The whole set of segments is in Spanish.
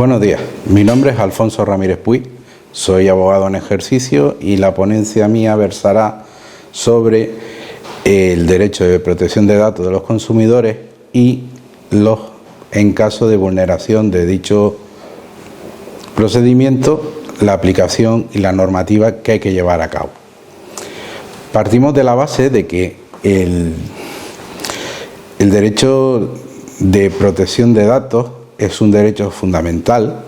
Buenos días, mi nombre es Alfonso Ramírez Puig, soy abogado en ejercicio y la ponencia mía versará sobre el derecho de protección de datos de los consumidores y en caso de vulneración de dicho procedimiento, la aplicación y la normativa que hay que llevar a cabo. Partimos de la base de que el derecho de protección de datos es un derecho fundamental,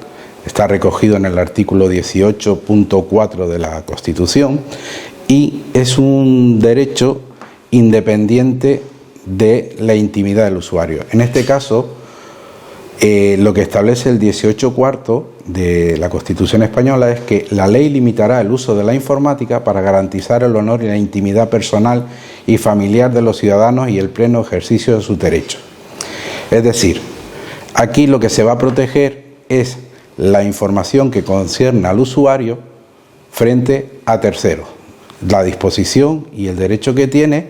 está recogido en el artículo 18.4 de la Constitución y es un derecho independiente de la intimidad del usuario. En este caso, lo que establece el 18.4 de la Constitución española es que la ley limitará el uso de la informática para garantizar el honor y la intimidad personal y familiar de los ciudadanos y el pleno ejercicio de sus derechos. Es decir, aquí lo que se va a proteger es la información que concierne al usuario frente a terceros, la disposición y el derecho que tiene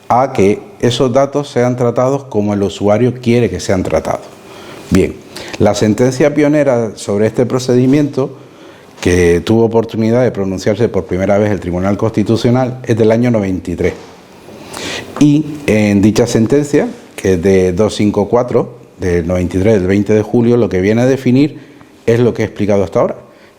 a que esos datos sean tratados como el usuario quiere que sean tratados. Bien, la sentencia pionera sobre este procedimiento, que tuvo oportunidad de pronunciarse por primera vez el Tribunal Constitucional, es del año 93. Y en dicha sentencia, que es de 254, del 93, del 20 de julio, lo que viene a definir es lo que he explicado hasta ahora,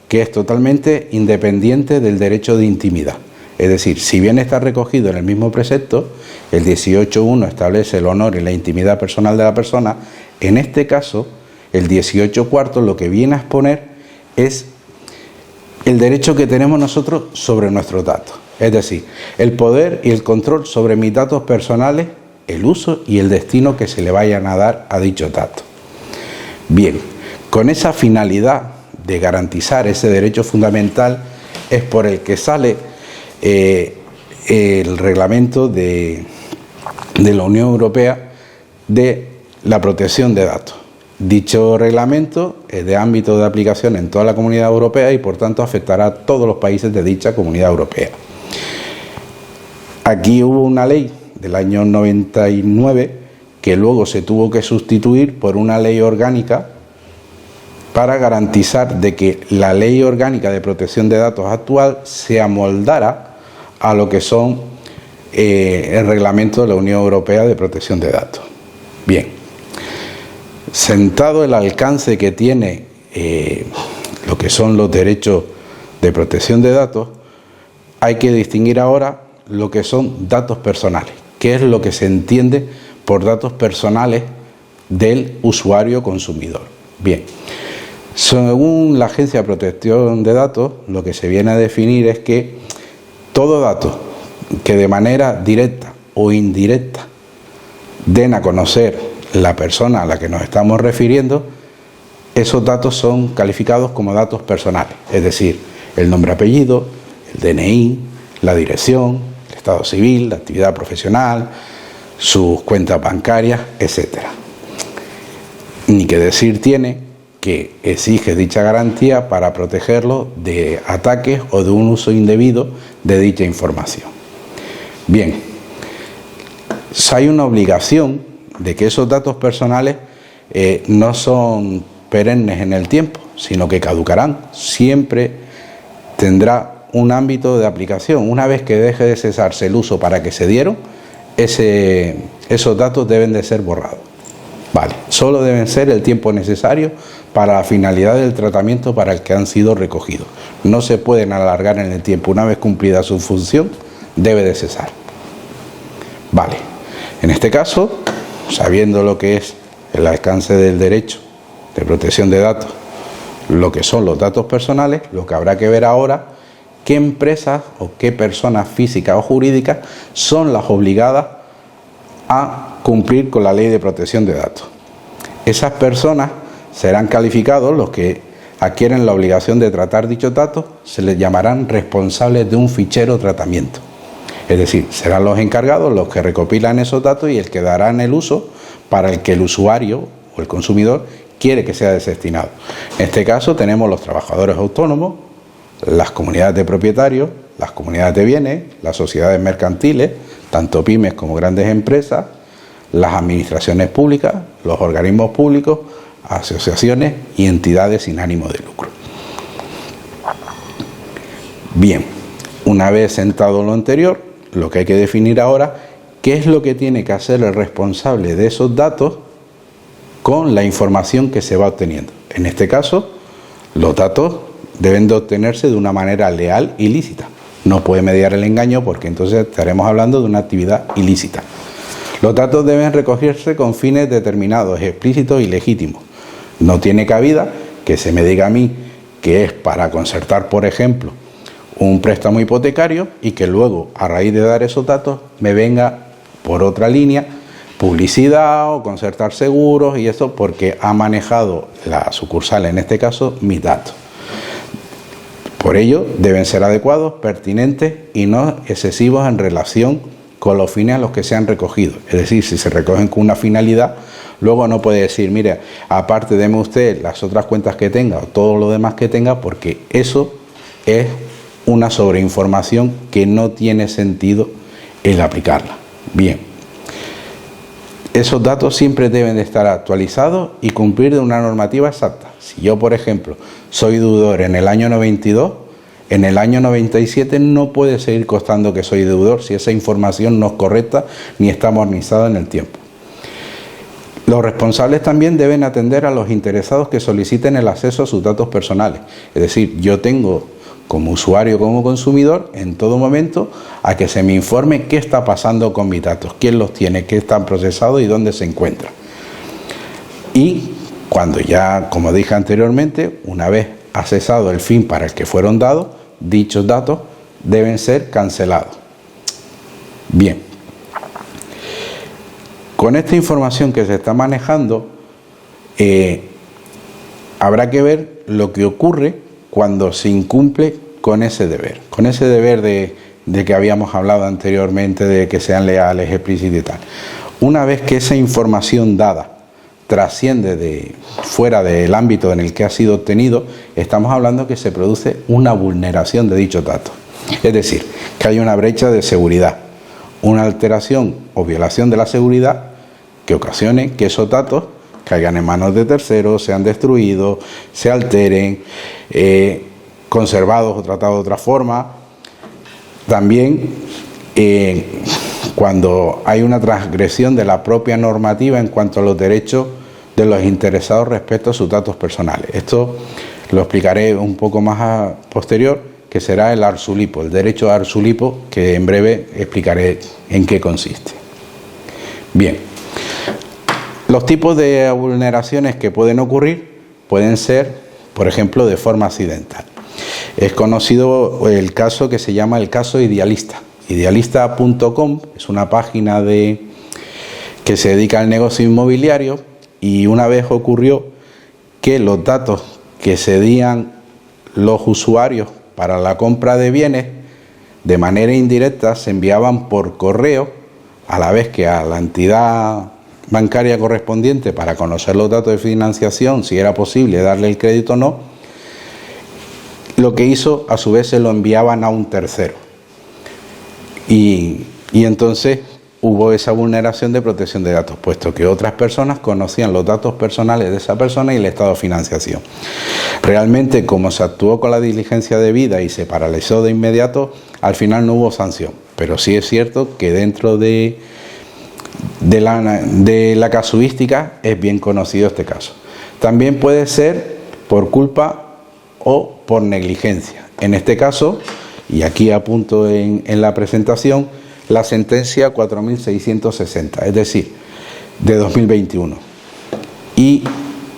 que es totalmente independiente del derecho de intimidad. Es decir, si bien está recogido en el mismo precepto, el 18.1 establece el honor y la intimidad personal de la persona, en este caso, el 18.4 lo que viene a exponer es el derecho que tenemos nosotros sobre nuestros datos. Es decir, el poder y el control sobre mis datos personales, el uso y el destino que se le vayan a dar a dichos datos. Bien, con esa finalidad de garantizar ese derecho fundamental es por el que sale el reglamento de la Unión Europea de la protección de datos. Dicho reglamento es de ámbito de aplicación en toda la Comunidad Europea y por tanto afectará a todos los países de dicha Comunidad Europea. Aquí hubo una ley del año 99 que luego se tuvo que sustituir por una ley orgánica para garantizar de que la ley orgánica de protección de datos actual se amoldara a lo que son el reglamento de la Unión Europea de protección de datos. Bien, sentado el alcance que tiene lo que son los derechos de protección de datos, hay que distinguir ahora lo que son datos personales, que es lo que se entiende por datos personales del usuario consumidor. Bien, según la Agencia de Protección de Datos, lo que se viene a definir es que todo dato que de manera directa o indirecta den a conocer la persona a la que nos estamos refiriendo, esos datos son calificados como datos personales, es decir, el nombre, apellido, el DNI, la dirección, el estado civil, la actividad profesional, sus cuentas bancarias, etc. Ni que decir tiene que exige dicha garantía para protegerlo de ataques o de un uso indebido de dicha información. Bien, hay una obligación de que esos datos personales no son perennes en el tiempo, sino que caducarán. Siempre tendrá un ámbito de aplicación. Una vez que deje de cesarse el uso para que se dieron, esos datos deben de ser borrados. Vale, solo deben ser el tiempo necesario para la finalidad del tratamiento para el que han sido recogidos. No se pueden alargar en el tiempo. Una vez cumplida su función, debe de cesar. Vale, en este caso, sabiendo lo que es el alcance del derecho de protección de datos, lo que son los datos personales, lo que habrá que ver ahora, qué empresas o qué personas físicas o jurídicas son las obligadas a cumplir con la ley de protección de datos. Esas personas serán calificados, los que adquieren la obligación de tratar dichos datos, se les llamarán responsables de un fichero tratamiento. Es decir, serán los encargados los que recopilan esos datos y el que darán el uso para el que el usuario o el consumidor quiere que sea destinado. En este caso tenemos los trabajadores autónomos, las comunidades de propietarios, las comunidades de bienes, las sociedades mercantiles, tanto pymes como grandes empresas, las administraciones públicas, los organismos públicos, asociaciones y entidades sin ánimo de lucro. Bien, una vez sentado lo anterior, lo que hay que definir ahora, ¿qué es lo que tiene que hacer el responsable de esos datos con la información que se va obteniendo? En este caso, los datos deben de obtenerse de una manera leal y lícita. No puede mediar el engaño porque entonces estaremos hablando de una actividad ilícita. Los datos deben recogerse con fines determinados, explícitos y legítimos. No tiene cabida que se me diga a mí que es para concertar, por ejemplo, un préstamo hipotecario y que luego, a raíz de dar esos datos, me venga por otra línea publicidad o concertar seguros y eso porque ha manejado la sucursal, en este caso, mis datos. Por ello, deben ser adecuados, pertinentes y no excesivos en relación con los fines a los que se han recogido. Es decir, si se recogen con una finalidad, luego no puede decir, mire, aparte deme usted las otras cuentas que tenga o todo lo demás que tenga, porque eso es una sobreinformación que no tiene sentido el aplicarla. Bien, esos datos siempre deben de estar actualizados y cumplir de una normativa exacta. Si yo, por ejemplo, soy deudor en el año 92, en el año 97 no puede seguir constando que soy deudor si esa información no es correcta ni está amortizada en el tiempo. Los responsables también deben atender a los interesados que soliciten el acceso a sus datos personales. Es decir, yo tengo como usuario, como consumidor, en todo momento, a que se me informe qué está pasando con mis datos, quién los tiene, qué están procesados y dónde se encuentran. Y cuando ya, como dije anteriormente, una vez ha cesado el fin para el que fueron dados, dichos datos deben ser cancelados. Bien. Con esta información que se está manejando, habrá que ver lo que ocurre cuando se incumple con ese deber de que habíamos hablado anteriormente, de que sean leales, explícitos y tal. Una vez que esa información dada trasciende de fuera del ámbito en el que ha sido obtenido, estamos hablando que se produce una vulneración de dichos datos. Es decir, que hay una brecha de seguridad, una alteración o violación de la seguridad que ocasione que esos datos caigan en manos de terceros, sean destruidos, se alteren, conservados o tratados de otra forma. También cuando hay una transgresión de la propia normativa en cuanto a los derechos de los interesados respecto a sus datos personales. Esto lo explicaré un poco más a posterior, que será el arsulipo, el derecho a arsulipo, que en breve explicaré en qué consiste. Bien, los tipos de vulneraciones que pueden ocurrir pueden ser, por ejemplo, de forma accidental. Es conocido el caso que se llama el caso Idealista. Idealista.com es una página que se dedica al negocio inmobiliario, y una vez ocurrió que los datos que cedían los usuarios para la compra de bienes de manera indirecta se enviaban por correo, a la vez que a la entidad bancaria correspondiente para conocer los datos de financiación, si era posible darle el crédito o no. Lo que hizo, a su vez, se lo enviaban a un tercero. Y entonces hubo esa vulneración de protección de datos, puesto que otras personas conocían los datos personales de esa persona y el estado de financiación. Realmente, como se actuó con la diligencia debida y se paralizó de inmediato, al final no hubo sanción. Pero sí es cierto que dentro de la casuística es bien conocido este caso. También puede ser por culpa o por negligencia. En este caso, y aquí apunto en la presentación, la sentencia 4660, es decir, de 2021. Y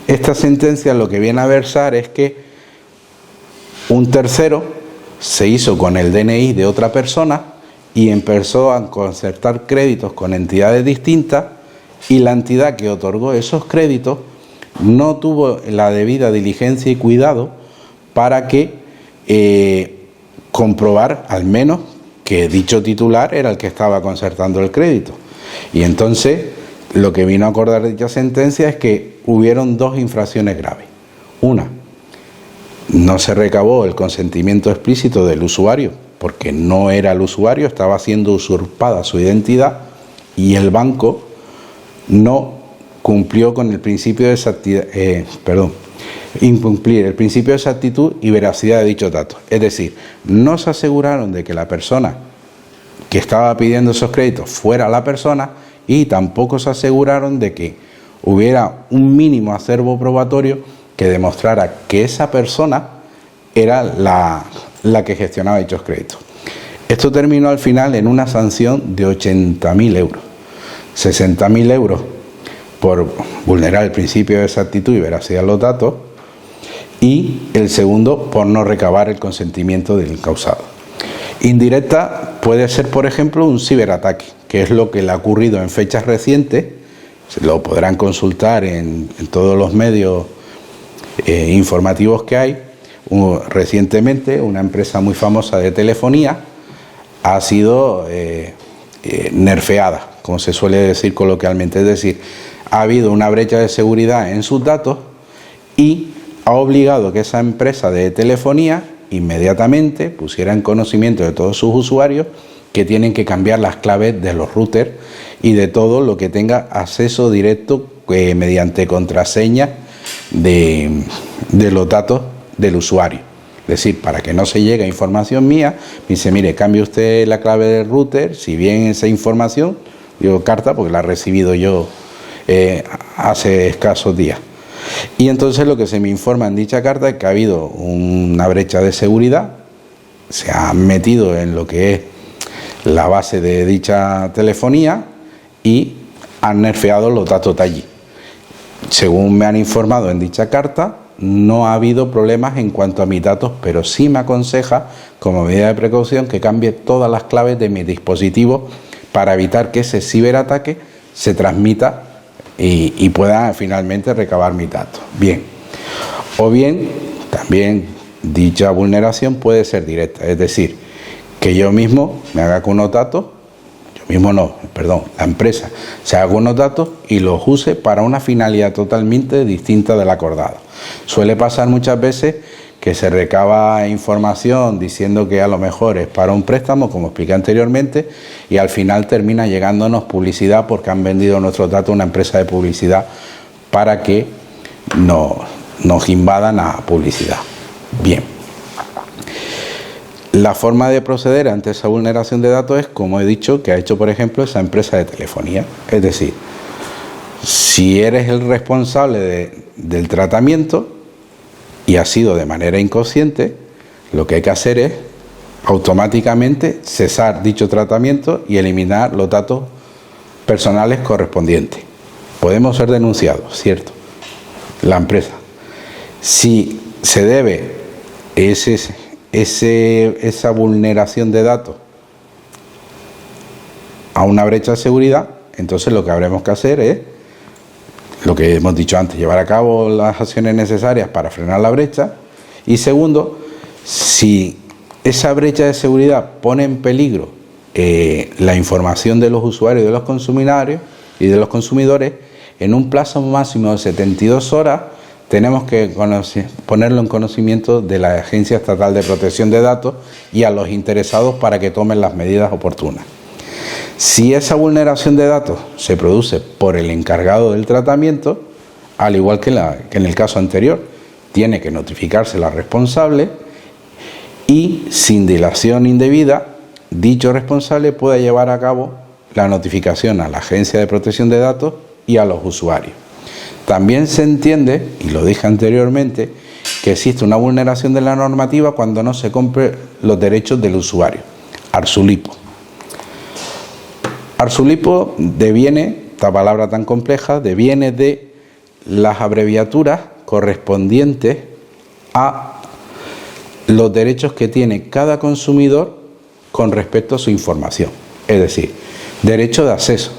esta sentencia lo que viene a versar es que un tercero se hizo con el DNI de otra persona y empezó a concertar créditos con entidades distintas, y la entidad que otorgó esos créditos no tuvo la debida diligencia y cuidado para que comprobar al menos que dicho titular era el que estaba concertando el crédito. Y entonces lo que vino a acordar dicha sentencia es que hubieron dos infracciones graves. Una, no se recabó el consentimiento explícito del usuario, porque no era el usuario, estaba siendo usurpada su identidad, y el banco no cumplió con el principio de incumplir el principio de exactitud y veracidad de dichos datos. Es decir, no se aseguraron de que la persona que estaba pidiendo esos créditos fuera la persona, y tampoco se aseguraron de que hubiera un mínimo acervo probatorio que demostrara que esa persona era la que gestionaba dichos créditos. Esto terminó al final en una sanción de 80.000 euros, 60.000 euros por vulnerar el principio de exactitud y veracidad de los datos, y el segundo por no recabar el consentimiento del causado. Indirecta puede ser, por ejemplo, un ciberataque, que es lo que le ha ocurrido en fechas recientes. Se lo podrán consultar en todos los medios informativos que hay. Recientemente una empresa muy famosa de telefonía ha sido nerfeada, como se suele decir coloquialmente, es decir, ha habido una brecha de seguridad en sus datos y ha obligado que esa empresa de telefonía inmediatamente pusiera en conocimiento de todos sus usuarios que tienen que cambiar las claves de los routers y de todo lo que tenga acceso directo mediante contraseña de los datos del usuario. Es decir, para que no se llegue a información mía, me dice, mire, cambie usted la clave del router, si bien esa información, digo carta porque la he recibido yo hace escasos días. Y entonces lo que se me informa en dicha carta es que ha habido una brecha de seguridad, se ha metido en lo que es la base de dicha telefonía y han nerfeado los datos de allí. Según me han informado en dicha carta, no ha habido problemas en cuanto a mis datos, pero sí me aconseja, como medida de precaución, que cambie todas las claves de mi dispositivo para evitar que ese ciberataque se transmita y pueda finalmente recabar mis datos. Bien, o bien también dicha vulneración puede ser directa, es decir, que yo mismo me haga con unos datos, la empresa se haga con unos datos y los use para una finalidad totalmente distinta de la acordada. Suele pasar muchas veces que se recaba información diciendo que a lo mejor es para un préstamo, como expliqué anteriormente, y al final termina llegándonos publicidad porque han vendido nuestros datos a una empresa de publicidad para que nos invadan a publicidad. Bien. La forma de proceder ante esa vulneración de datos es, como he dicho, que ha hecho, por ejemplo, esa empresa de telefonía. Es decir, si eres el responsable del tratamiento y ha sido de manera inconsciente, lo que hay que hacer es automáticamente cesar dicho tratamiento y eliminar los datos personales correspondientes. Podemos ser denunciados, ¿cierto? La empresa. Si se debe esa vulneración de datos a una brecha de seguridad, entonces lo que habremos que hacer es lo que hemos dicho antes, llevar a cabo las acciones necesarias para frenar la brecha. Y segundo, si esa brecha de seguridad pone en peligro la información de los usuarios y de los consumidores, en un plazo máximo de 72 horas tenemos que ponerlo en conocimiento de la Agencia Estatal de Protección de Datos y a los interesados para que tomen las medidas oportunas. Si esa vulneración de datos se produce por el encargado del tratamiento, al igual que en el caso anterior, tiene que notificarse la responsable y, sin dilación indebida, dicho responsable puede llevar a cabo la notificación a la Agencia de Protección de Datos y a los usuarios. También se entiende, y lo dije anteriormente, que existe una vulneración de la normativa cuando no se cumplen los derechos del usuario. Arsulipo. Arsulipo deviene, esta palabra tan compleja, deviene de las abreviaturas correspondientes a los derechos que tiene cada consumidor con respecto a su información. Es decir, derecho de acceso,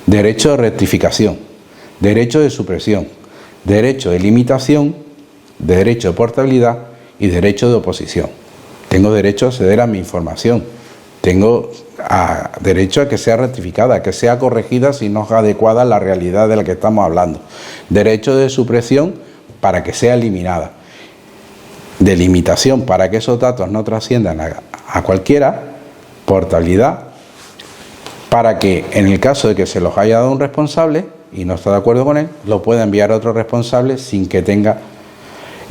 derecho de rectificación, derecho de supresión, derecho de limitación, derecho de portabilidad y derecho de oposición. Tengo derecho a acceder a mi información, tengo derecho a que sea rectificada, a que sea corregida si no es adecuada a la realidad de la que estamos hablando. Derecho de supresión para que sea eliminada. De limitación para que esos datos no trasciendan a cualquiera. Portabilidad para que en el caso de que se los haya dado un responsable, y no está de acuerdo con él, lo puede enviar a otro responsable sin que tenga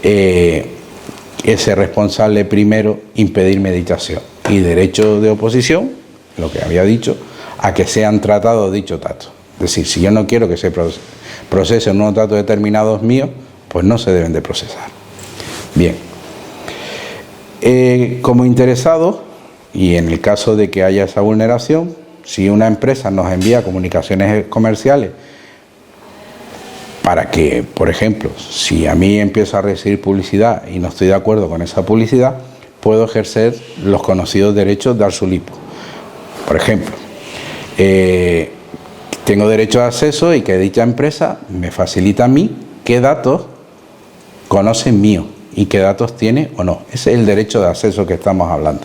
ese responsable primero impedirme dicha acción. Y derecho de oposición, lo que había dicho, a que sean tratados dichos datos. Es decir, si yo no quiero que se procesen unos datos determinados míos, pues no se deben de procesar. Bien. Como interesado, y en el caso de que haya esa vulneración, si una empresa nos envía comunicaciones comerciales para que, por ejemplo, si a mí empiezo a recibir publicidad y no estoy de acuerdo con esa publicidad, puedo ejercer los conocidos derechos de Arsulipo. Por ejemplo, tengo derecho de acceso y que dicha empresa me facilita a mí qué datos conocen mío y qué datos tiene o no. Ese es el derecho de acceso que estamos hablando.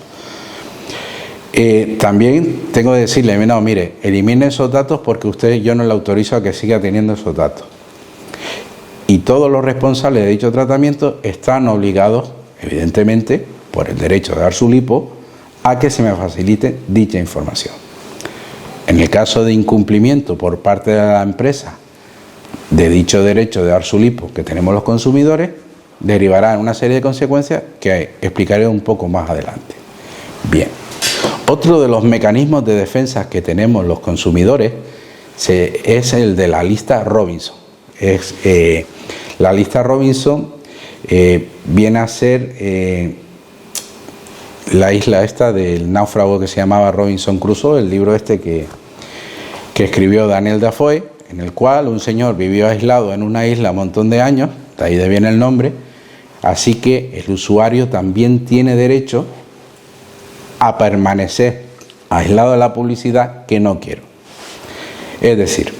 También tengo que decirle, no, mire, elimine esos datos porque yo no le autorizo a que siga teniendo esos datos. Y todos los responsables de dicho tratamiento están obligados, evidentemente, por el derecho de Arsulipo, a que se me facilite dicha información. En el caso de incumplimiento por parte de la empresa de dicho derecho de Arsulipo que tenemos los consumidores, derivará en una serie de consecuencias que explicaré un poco más adelante. Bien, otro de los mecanismos de defensa que tenemos los consumidores es el de la lista Robinson. La lista Robinson viene a ser la isla esta del náufrago que se llamaba Robinson Crusoe, el libro este que escribió Daniel Defoe, en el cual un señor vivió aislado en una isla un montón de años, de ahí viene el nombre, así que el usuario también tiene derecho a permanecer aislado de la publicidad que no quiero. Es decir,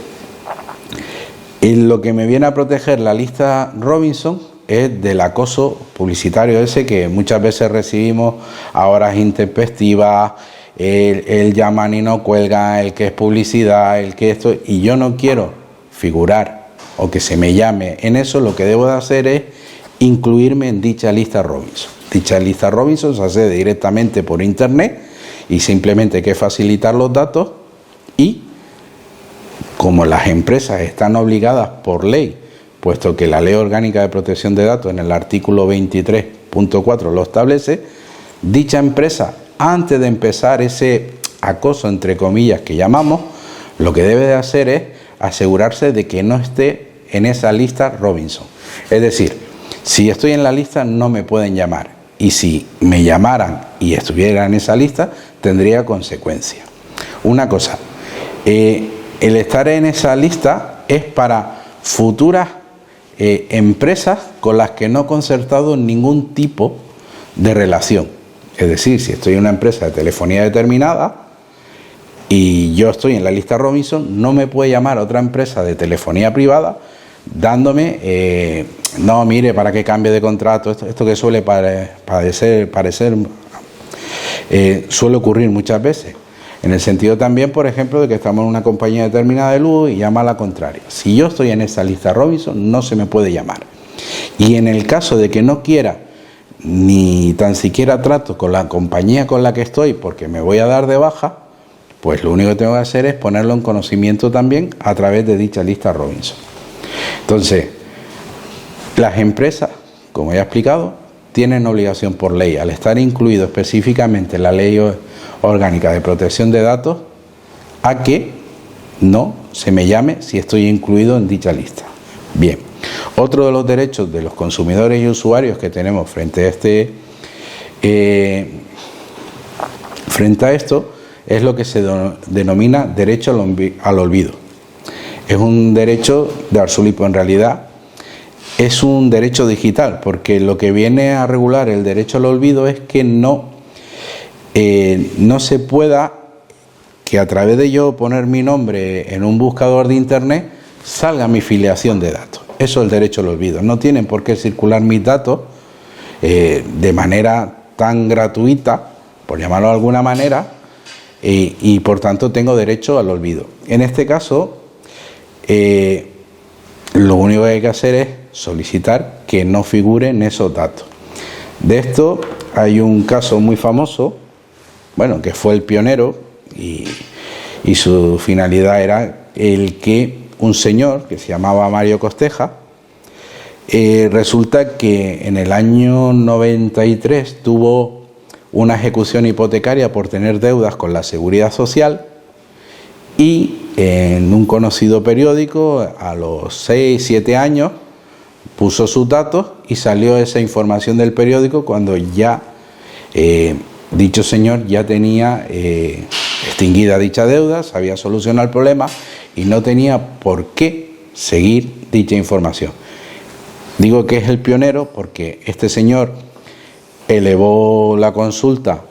en lo que me viene a proteger la lista Robinson es del acoso publicitario ese que muchas veces recibimos a horas intempestivas, el llaman y no cuelgan, el que es publicidad, el que esto, y yo no quiero figurar o que se me llame en eso. Lo que debo de hacer es incluirme en dicha lista Robinson. Dicha lista Robinson se hace directamente por internet y simplemente hay que facilitar los datos, y como las empresas están obligadas por ley, puesto que la Ley Orgánica de Protección de Datos en el artículo 23.4 lo establece, dicha empresa, antes de empezar ese acoso entre comillas que llamamos, lo que debe de hacer es asegurarse de que no esté en esa lista Robinson. Es decir, si estoy en la lista no me pueden llamar, y si me llamaran y estuviera en esa lista tendría consecuencias. Una cosa, el estar en esa lista es para futuras empresas con las que no he concertado ningún tipo de relación. Es decir, si estoy en una empresa de telefonía determinada y yo estoy en la lista Robinson, no me puede llamar otra empresa de telefonía privada dándome, no, mire, para que cambie de contrato, esto que suele parecer suele ocurrir muchas veces. En el sentido también, por ejemplo, de que estamos en una compañía determinada de luz y llama a la contraria. Si yo estoy en esa lista Robinson, no se me puede llamar. Y en el caso de que no quiera ni tan siquiera trato con la compañía con la que estoy porque me voy a dar de baja, pues lo único que tengo que hacer es ponerlo en conocimiento también a través de dicha lista Robinson. Entonces, las empresas, como ya he explicado, tienen obligación por ley, al estar incluido específicamente en la Ley Orgánica de Protección de Datos, a que no se me llame si estoy incluido en dicha lista. Bien, otro de los derechos de los consumidores y usuarios que tenemos frente a esto es lo que se denomina derecho al olvido. Es un derecho de Arsulipo, en realidad es un derecho digital, porque lo que viene a regular el derecho al olvido es que no se pueda, que a través de yo poner mi nombre en un buscador de internet salga mi filiación de datos. Eso es el derecho al olvido. No tienen por qué circular mis datos de manera tan gratuita, por llamarlo de alguna manera, y por tanto tengo derecho al olvido. En este caso, lo único que hay que hacer es solicitar que no figuren esos datos. De esto hay un caso muy famoso, bueno, que fue el pionero, y su finalidad era el que un señor que se llamaba Mario Costeja. Resulta que en el año 93 tuvo una ejecución hipotecaria por tener deudas con la Seguridad Social y en un conocido periódico a los 6, 7 años puso sus datos y salió esa información del periódico cuando ya dicho señor ya tenía extinguida dicha deuda, se había solucionado el problema y no tenía por qué seguir dicha información. Digo que es el pionero porque este señor elevó la consulta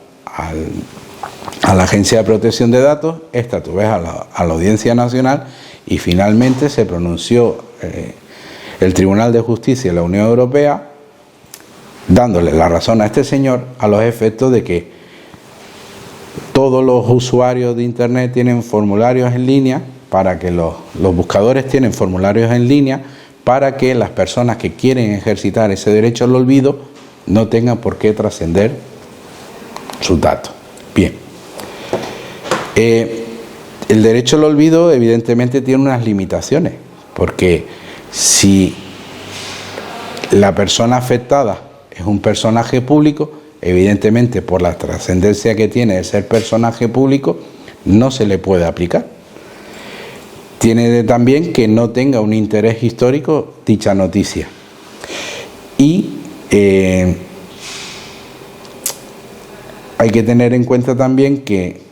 a la Agencia de Protección de Datos, esta tú ves a la Audiencia Nacional y finalmente se pronunció el Tribunal de Justicia de la Unión Europea dándole la razón a este señor a los efectos de que todos los usuarios de Internet tienen formularios en línea para que los buscadores tienen formularios en línea para que las personas que quieren ejercitar ese derecho al olvido no tengan por qué trascender sus datos. Bien. El derecho al olvido evidentemente tiene unas limitaciones, porque si la persona afectada es un personaje público, evidentemente por la trascendencia que tiene de ser personaje público, no se le puede aplicar. Tiene también que no tenga un interés histórico dicha noticia. Y hay que tener en cuenta también que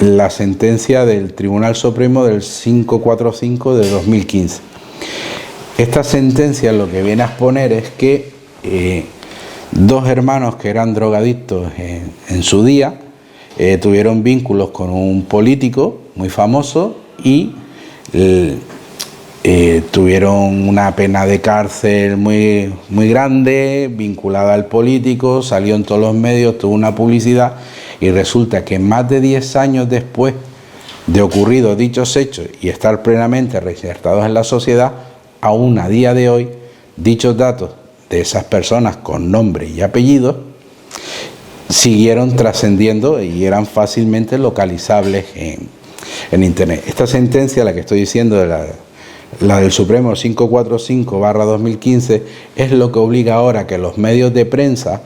la sentencia del Tribunal Supremo del 545 de 2015. Esta sentencia lo que viene a exponer es que dos hermanos que eran drogadictos en su día tuvieron vínculos con un político muy famoso y tuvieron una pena de cárcel muy, muy grande, vinculada al político, salió en todos los medios, tuvo una publicidad y resulta que más de 10 años después de ocurridos dichos hechos y estar plenamente reinsertados en la sociedad, aún a día de hoy, dichos datos de esas personas con nombre y apellidos siguieron trascendiendo y eran fácilmente localizables en Internet. Esta sentencia, la que estoy diciendo, la del Supremo 545/2015, es lo que obliga ahora a que los medios de prensa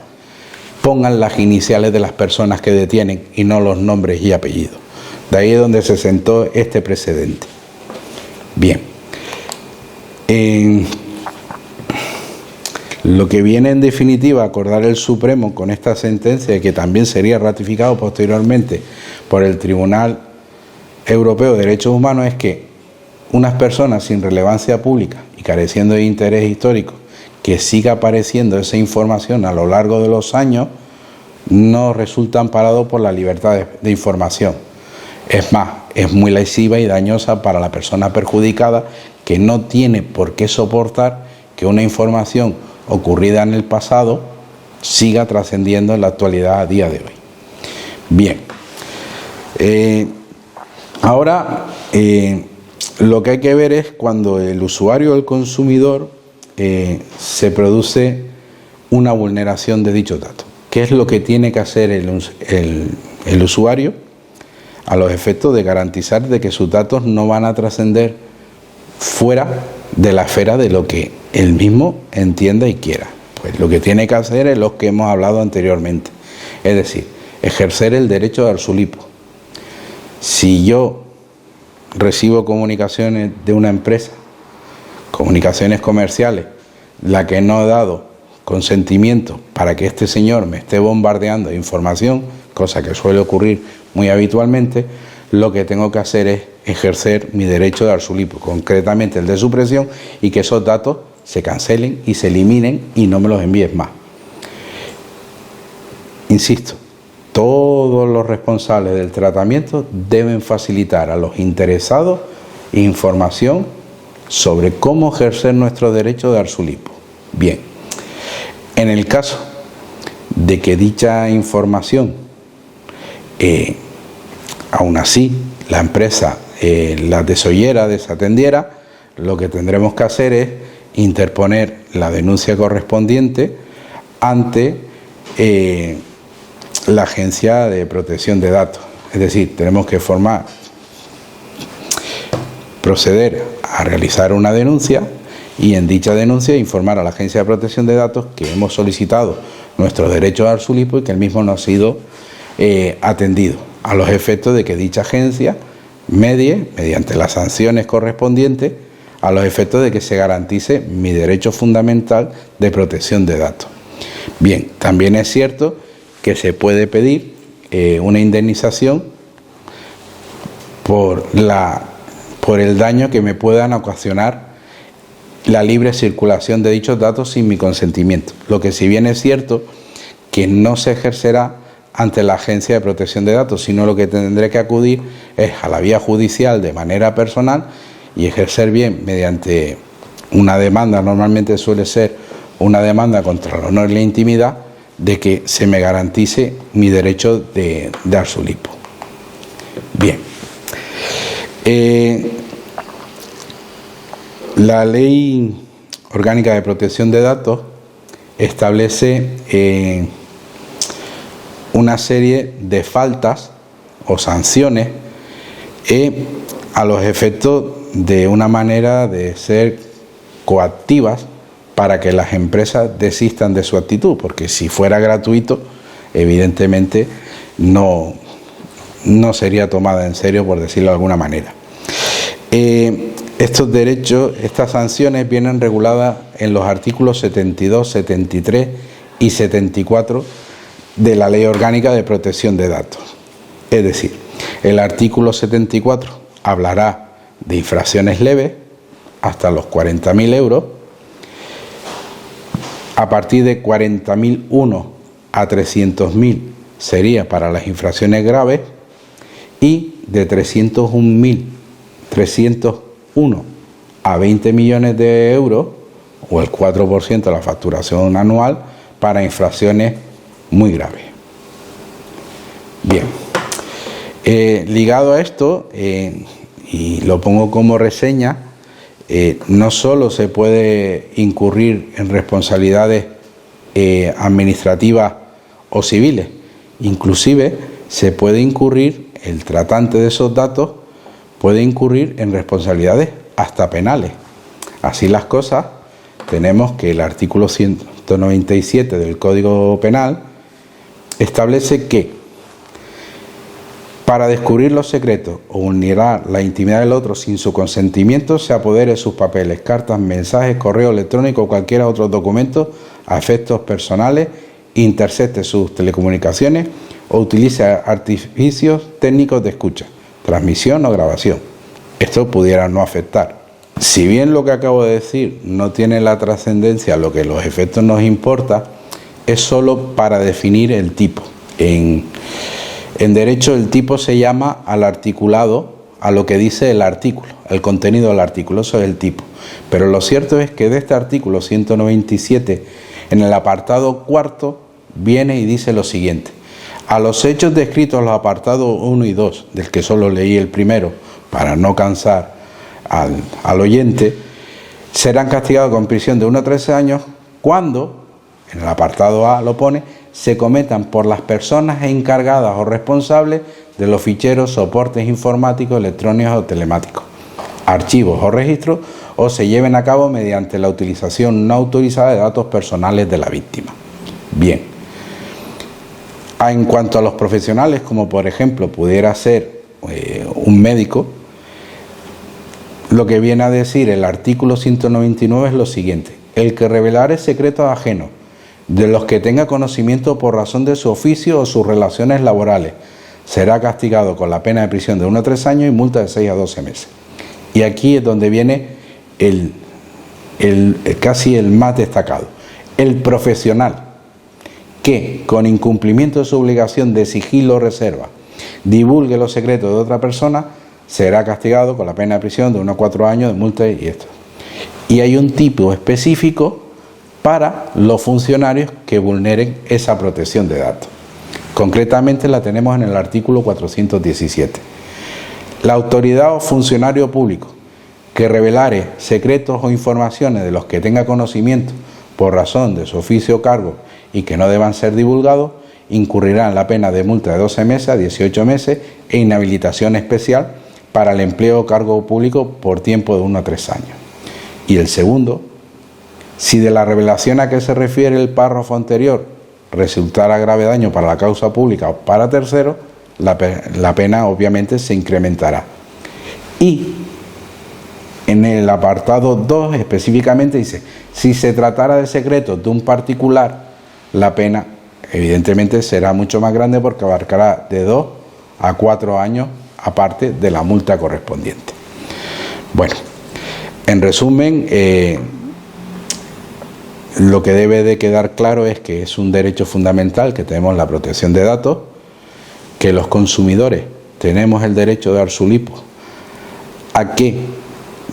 pongan las iniciales de las personas que detienen y no los nombres y apellidos. De ahí es donde se sentó este precedente. Bien. Lo que viene en definitiva a acordar el Supremo con esta sentencia, que también sería ratificado posteriormente por el Tribunal Europeo de Derechos Humanos, es que unas personas sin relevancia pública y careciendo de interés histórico, que siga apareciendo esa información a lo largo de los años, no resulta amparado por la libertad de información. Es más, es muy lesiva y dañosa para la persona perjudicada, que no tiene por qué soportar que una información ocurrida en el pasado siga trascendiendo en la actualidad a día de hoy. Bien, ahora lo que hay que ver es cuando el usuario o el consumidor se produce una vulneración de dichos datos. ¿Qué es lo que tiene que hacer el usuario a los efectos de garantizar de que sus datos no van a trascender fuera de la esfera de lo que él mismo entienda y quiera? Pues lo que tiene que hacer es lo que hemos hablado anteriormente, es decir, ejercer el derecho de arsulipo. Si yo recibo comunicaciones de una empresa, comunicaciones comerciales, la que no ha dado consentimiento para que este señor me esté bombardeando de información, cosa que suele ocurrir muy habitualmente, lo que tengo que hacer es ejercer mi derecho de arsulipo, concretamente el de supresión, y que esos datos se cancelen y se eliminen y no me los envíes más. Insisto, todos los responsables del tratamiento deben facilitar a los interesados información sobre cómo ejercer nuestro derecho de arsulipo. Bien, en el caso de que dicha información, aún así, la empresa la desoyera, desatendiera, lo que tendremos que hacer es interponer la denuncia correspondiente ante la Agencia de Protección de Datos. Es decir, tenemos que formar proceder a realizar una denuncia y en dicha denuncia informar a la Agencia de Protección de Datos que hemos solicitado nuestros derechos al Arsulipo y que el mismo no ha sido atendido, a los efectos de que dicha agencia medie, mediante las sanciones correspondientes, a los efectos de que se garantice mi derecho fundamental de protección de datos. Bien, también es cierto que se puede pedir una indemnización por el daño que me puedan ocasionar la libre circulación de dichos datos sin mi consentimiento, lo que si bien es cierto que no se ejercerá ante la Agencia de Protección de Datos, sino lo que tendré que acudir es a la vía judicial de manera personal y ejercer bien mediante una demanda, normalmente suele ser una demanda contra el honor y la intimidad, de que se me garantice mi derecho de Arsulipo. Bien. La Ley Orgánica de Protección de Datos establece una serie de faltas o sanciones a los efectos de una manera de ser coactivas para que las empresas desistan de su actitud, porque si fuera gratuito, evidentemente no sería tomada en serio, por decirlo de alguna manera. Estos derechos, estas sanciones vienen reguladas en los artículos 72, 73 y 74 de la Ley Orgánica de Protección de Datos. Es decir, el artículo 74 hablará de infracciones leves hasta los 40.000 euros, a partir de 40.001 a 300.000 sería para las infracciones graves y de 301 a 20 millones de euros o el 4% de la facturación anual para infracciones muy graves. Bien, ligado a esto, y lo pongo como reseña, no solo se puede incurrir en responsabilidades administrativas o civiles, inclusive se puede incurrir, el tratante de esos datos puede incurrir en responsabilidades hasta penales. Así las cosas, tenemos que el artículo 197 del Código Penal establece que para descubrir los secretos o vulnerar la intimidad del otro sin su consentimiento, se apodere sus papeles, cartas, mensajes, correo electrónico o cualquier otro documento a efectos personales, intercepte sus telecomunicaciones o utilice artificios técnicos de escucha, transmisión o grabación. Esto pudiera no afectar. Si bien lo que acabo de decir no tiene la trascendencia, lo que los efectos nos importa, es solo para definir el tipo. En derecho el tipo se llama al articulado, a lo que dice el artículo, el contenido del artículo, eso es el tipo. Pero lo cierto es que de este artículo 197, en el apartado cuarto, viene y dice lo siguiente: a los hechos descritos en los apartados 1 y 2, del que solo leí el primero para no cansar al oyente, serán castigados con prisión de 1 a 13 años cuando, en el apartado A lo pone, se cometan por las personas encargadas o responsables de los ficheros, soportes informáticos, electrónicos o telemáticos, archivos o registros, o se lleven a cabo mediante la utilización no autorizada de datos personales de la víctima. Bien. En cuanto a los profesionales, como por ejemplo pudiera ser un médico, lo que viene a decir el artículo 199 es lo siguiente: el que revelare secretos ajenos de los que tenga conocimiento por razón de su oficio o sus relaciones laborales será castigado con la pena de prisión de 1 a 3 años y multa de 6 a 12 meses. Y aquí es donde viene casi el más destacado: el profesional que, con incumplimiento de su obligación de sigilo o reserva, divulgue los secretos de otra persona, será castigado con la pena de prisión de 1 a 4 años de multa y esto. Y hay un tipo específico para los funcionarios que vulneren esa protección de datos. Concretamente la tenemos en el artículo 417. La autoridad o funcionario público que revelare secretos o informaciones de los que tenga conocimiento por razón de su oficio o cargo y que no deban ser divulgados, incurrirá en la pena de multa de 12 meses a 18 meses e inhabilitación especial para el empleo o cargo público por tiempo de 1 a 3 años. Y el segundo, si de la revelación a que se refiere el párrafo anterior resultara grave daño para la causa pública o para terceros, la pena obviamente se incrementará. Y en el apartado 2 específicamente dice, si se tratara de secretos de un particular, la pena evidentemente será mucho más grande porque abarcará de 2 a 4 años aparte de la multa correspondiente. Bueno, en resumen, lo que debe de quedar claro es que es un derecho fundamental que tenemos la protección de datos, que los consumidores tenemos el derecho de dar su lipo a que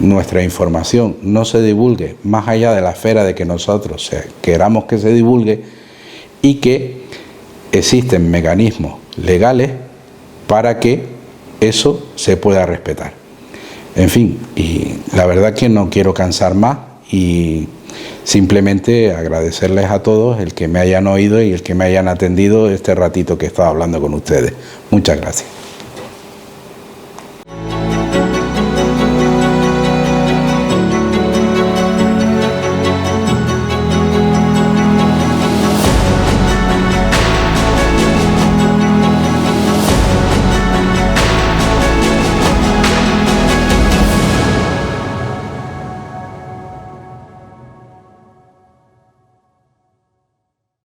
nuestra información no se divulgue más allá de la esfera de que nosotros queramos que se divulgue, y que existen mecanismos legales para que eso se pueda respetar. En fin, y la verdad que no quiero cansar más y simplemente agradecerles a todos el que me hayan oído y el que me hayan atendido este ratito que he estado hablando con ustedes. Muchas gracias.